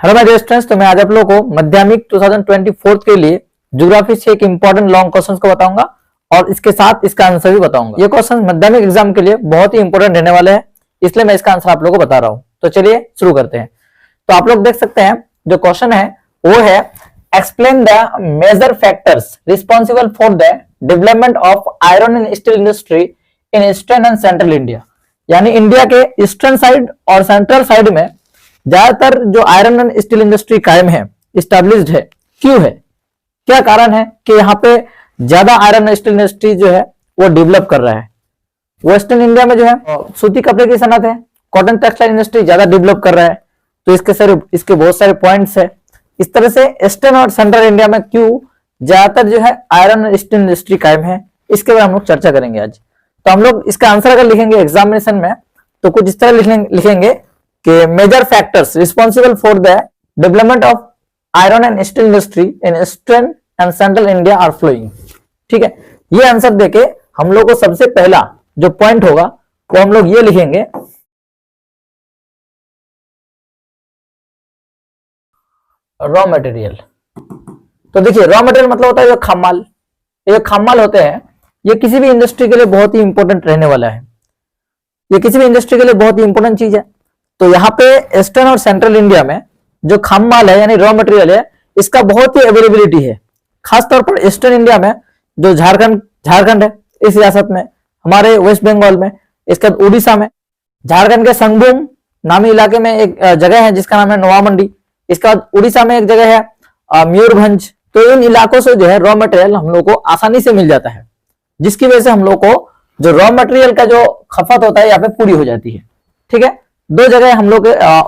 Hello my dear students, तो मैं आज आप लोगों को माध्यमिक 2024 के लिए ज्योग्राफी से एक इंपॉर्टेंट लॉन्ग क्वेश्चंस को बताऊंगा और इसके साथ इसका आंसर भी बताऊंगा। ये क्वेश्चन माध्यमिक एग्जाम के लिए बहुत ही इंपॉर्टेंट रहने वाले हैं, इसलिए मैं इसका आंसर आप लोगों को बता रहा हूं। तो चलिए शुरू करते हैं। तो आप लोग देख सकते हैं जो क्वेश्चन है वो है explain the major factors responsible for the development of iron and steel industry in eastern and central India. यानी इंडिया के ईस्टर्न साइड और सेंट्रल साइड में ज्यादातर जो आयरन एंड स्टील इंडस्ट्री कायम है, इस्टेब्लिश्ड है, क्यों है, क्या कारण है कि यहाँ पे ज्यादा आयरन एंड स्टील इंडस्ट्री जो है वो डेवलप कर रहा है। वेस्टर्न इंडिया में जो है सूती कपड़े की सनत है, कॉटन टेक्सटाइल इंडस्ट्री ज्यादा डेवलप कर रहा है। तो इसके बहुत सारे पॉइंट्स है। इस तरह से ईस्टर्न और सेंट्रल इंडिया में क्यों ज्यादातर जो है आयरन एंड स्टील इंडस्ट्री कायम है, इसके बारे में हम लोग चर्चा करेंगे आज। तो हम लोग इसका आंसर अगर लिखेंगे एग्जामिनेशन में तो कुछ इस तरह लिखेंगे कि major factors responsible for the development of iron and steel industry in eastern and central India are flowing. ठीक है, ये आंसर देके हम लोग को सबसे पहला जो पॉइंट होगा वो हम लोग ये लिखेंगे रॉ मटेरियल। तो देखिए रॉ मटेरियल मतलब होता है जो खामाल। ये खामाल होते हैं, ये किसी भी इंडस्ट्री के लिए बहुत ही इंपॉर्टेंट रहने वाला है। ये किसी भी इंडस्ट्री के लिए बहुत ही इंपॉर्टेंट चीज है। तो यहाँ पे ईस्टर्न और सेंट्रल इंडिया में जो खाम माल है यानी रॉ मटेरियल है, इसका बहुत ही अवेलेबिलिटी है। खासतौर पर ईस्टर्न इंडिया में जो झारखंड है, इस रियासत में, हमारे वेस्ट बंगाल में, इसके बाद उड़ीसा में, झारखंड के संगभूम नामी इलाके में एक जगह है जिसका नाम है नोवा मंडी। इसके बाद उड़ीसा में एक जगह है मयूरभंज। तो इन इलाकों से जो है रॉ मटेरियल हम लोग को आसानी से मिल जाता है, जिसकी वजह से हम लोग को जो रॉ मटेरियल का जो खपत होता है यहाँ पे पूरी हो जाती है। ठीक है, दो जगह हम लोग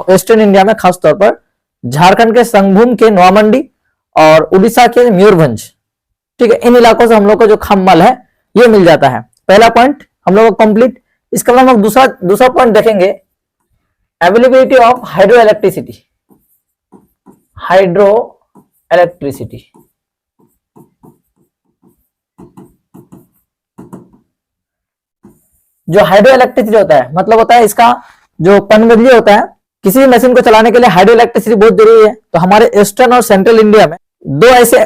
वेस्टर्न इंडिया में, खास तौर पर झारखंड के संगभूम के नोवामंडी और उड़ीसा के मयूरभंज। ठीक है, इन इलाकों से हम लोग को जो खाम माल है ये मिल जाता है। पहला पॉइंट हम लोग को कंप्लीट। इसके बाद हम दूसरा पॉइंट देखेंगे availability of hydro electricity. Hydro electricity जो हाइड्रो इलेक्ट्रिसिटी होता है मतलब होता है इसका जो पनबिजली होता है, किसी भी मशीन को चलाने के लिए हाइड्रो इलेक्ट्रिसिटी बहुत जरूरी है। तो हमारे ईस्टर्न और सेंट्रल इंडिया में दो ऐसे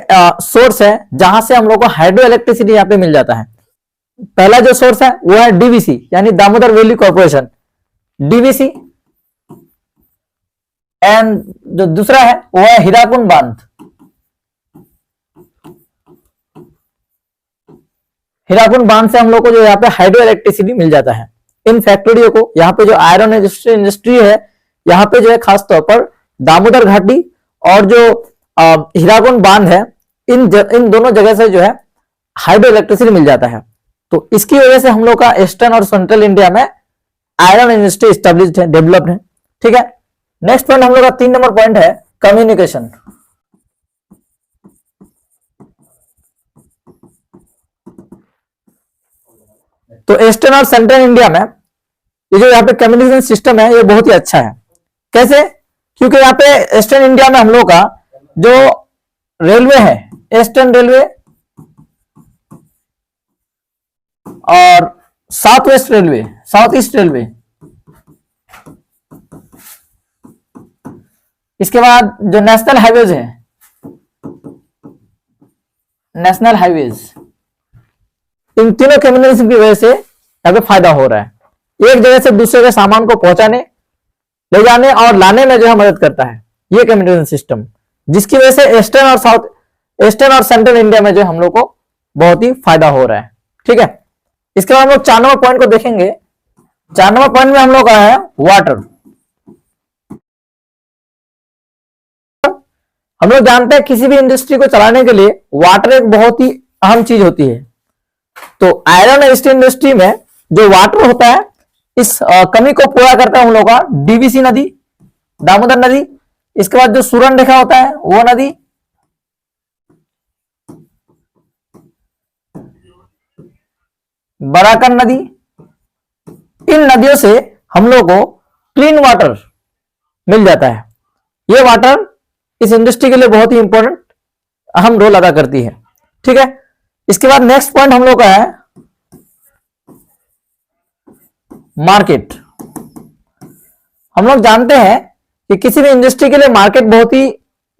सोर्स है जहां से हम लोग को हाइड्रो इलेक्ट्रिसिटी यहाँ पे मिल जाता है। पहला जो सोर्स है वो है डीवीसी यानी Damodar valley corporation, DVC. And जो दूसरा है वो है हीराकुंड बांध। हीराकुंड बांध से हम लोग को जो यहाँ पे हाइड्रो इलेक्ट्रिसिटी मिल जाता है। इन फैक्ट्रियों को यहाँ पे जो आयरन इंडस्ट्री है यहाँ पे जो है खास तौर पर दामोदर घाटी और जो हीराकुंड बांध है, इन दोनों जगह से जो है हाइड्रो इलेक्ट्रिसिटी मिल जाता है। तो इसकी वजह से हम लोग का ईस्टर्न और सेंट्रल इंडिया में आयरन इंडस्ट्री स्टेब्लिश्ड है, डेवलप्ड है। ठीक है, नेक्स्ट पॉइंट हम लोग का 3 नंबर पॉइंट है कम्युनिकेशन। तो ईस्टर्न और सेंट्रल इंडिया में ये जो यहाँ पे कम्युनिकेशन सिस्टम है ये बहुत ही अच्छा है। कैसे? क्योंकि यहाँ पे ईस्टर्न इंडिया में हम लोग का जो रेलवे है, ईस्टर्न रेलवे और south west railway, south east railway, इसके बाद जो नेशनल हाईवेज है, नेशनल हाईवेज, इन तीनों कम्युनिकेशन की वजह से यहाँ पे फायदा हो रहा है। एक जगह से दूसरे जगह सामान को पहुंचाने, ले जाने और लाने में जो है मदद करता है ये कम्युनिकेशन सिस्टम, जिसकी वजह से ईस्टर्न और सेंट्रल इंडिया में जो हम लोग को बहुत ही फायदा हो रहा है। ठीक है, इसके बाद हम लोग 4 नंबर पॉइंट को देखेंगे। 4 नंबर पॉइंट में हम लोग का है वाटर। हम लोग जानते हैं किसी भी इंडस्ट्री को चलाने के लिए वाटर एक बहुत ही अहम चीज होती है। तो आयरन एंड स्टील इंडस्ट्री में जो वाटर होता है, इस कमी को पूरा करता है हम लोग का डीवीसी नदी, दामोदर नदी। इसके बाद जो सुरन रेखा होता है वो नदी, बराकन नदी। इन नदियों से हम लोग को क्लीन वाटर मिल जाता है। ये वाटर इस इंडस्ट्री के लिए बहुत ही इंपॉर्टेंट अहम रोल अदा करती है। ठीक है, इसके बाद नेक्स्ट पॉइंट हम लोग का है मार्केट। हम लोग जानते हैं कि किसी भी इंडस्ट्री के लिए मार्केट बहुत ही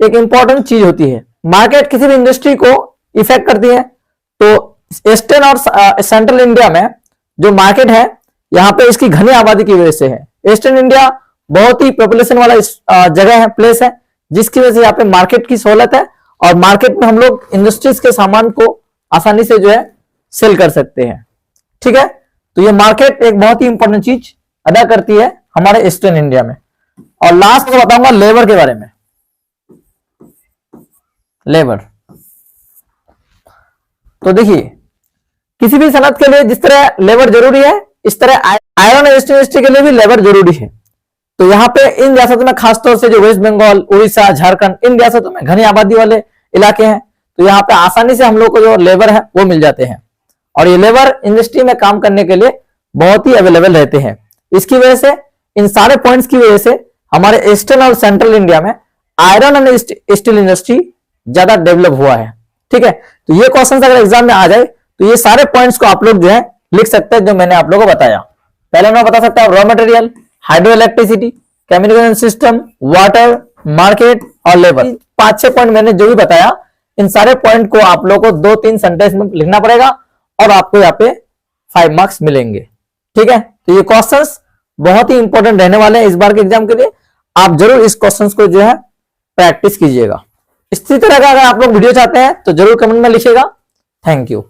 एक इंपॉर्टेंट चीज होती है। मार्केट किसी भी इंडस्ट्री को इफेक्ट करती है। तो ईस्टर्न और सेंट्रल इंडिया में जो मार्केट है, यहाँ पे इसकी घनी आबादी की वजह से है। ईस्टर्न इंडिया बहुत ही पॉपुलेशन वाला जगह है, प्लेस है, जिसकी वजह से यहाँ पे मार्केट की सहूलत है और मार्केट में हम लोग इंडस्ट्रीज के सामान को आसानी से जो है सेल कर सकते हैं। ठीक है, तो ये मार्केट एक बहुत ही इंपॉर्टेंट चीज अदा करती है हमारे ईस्टर्न इंडिया में। और लास्ट में बताऊंगा लेबर के बारे में। लेबर, तो देखिए किसी भी सनत के लिए जिस तरह लेबर जरूरी है, इस तरह आयरन और स्टील इंडस्ट्री के लिए भी लेबर जरूरी है। तो यहाँ पे इन रियासतों में खासतौर से जो वेस्ट बंगाल, उड़ीसा, झारखंड, इन रियासतों में घनी आबादी वाले इलाके हैं, तो यहाँ पे आसानी से हम लोग को जो लेबर है वो मिल जाते हैं और ये लेबर इंडस्ट्री में काम करने के लिए बहुत ही अवेलेबल रहते हैं। इसकी वजह से, इन सारे पॉइंट्स की वजह से हमारे ईस्टर्न और सेंट्रल इंडिया में आयरन एंड स्टील इंडस्ट्री ज्यादा डेवलप हुआ है। ठीक है, तो ये क्वेश्चन अगर एग्जाम में आ जाए तो ये सारे पॉइंट्स को आप लोग जो है लिख सकते हैं जो मैंने आप लोगों को बताया। पहले मैं बता सकता हूं raw material, hydro electricity, communication system, water, market और लेबर। 5-6 पॉइंट मैंने जो भी बताया, इन सारे पॉइंट को आप लोगों को 2-3 सेंटेंस में लिखना पड़ेगा और आपको यहाँ पे 5 मार्क्स मिलेंगे। ठीक है, तो ये क्वेश्चंस बहुत ही इंपॉर्टेंट रहने वाले हैं इस बार के एग्जाम के लिए। आप जरूर इस क्वेश्चंस को जो है प्रैक्टिस कीजिएगा। इसी तरह का अगर आप लोग वीडियो चाहते हैं तो जरूर कमेंट में लिखिएगा। Thank you.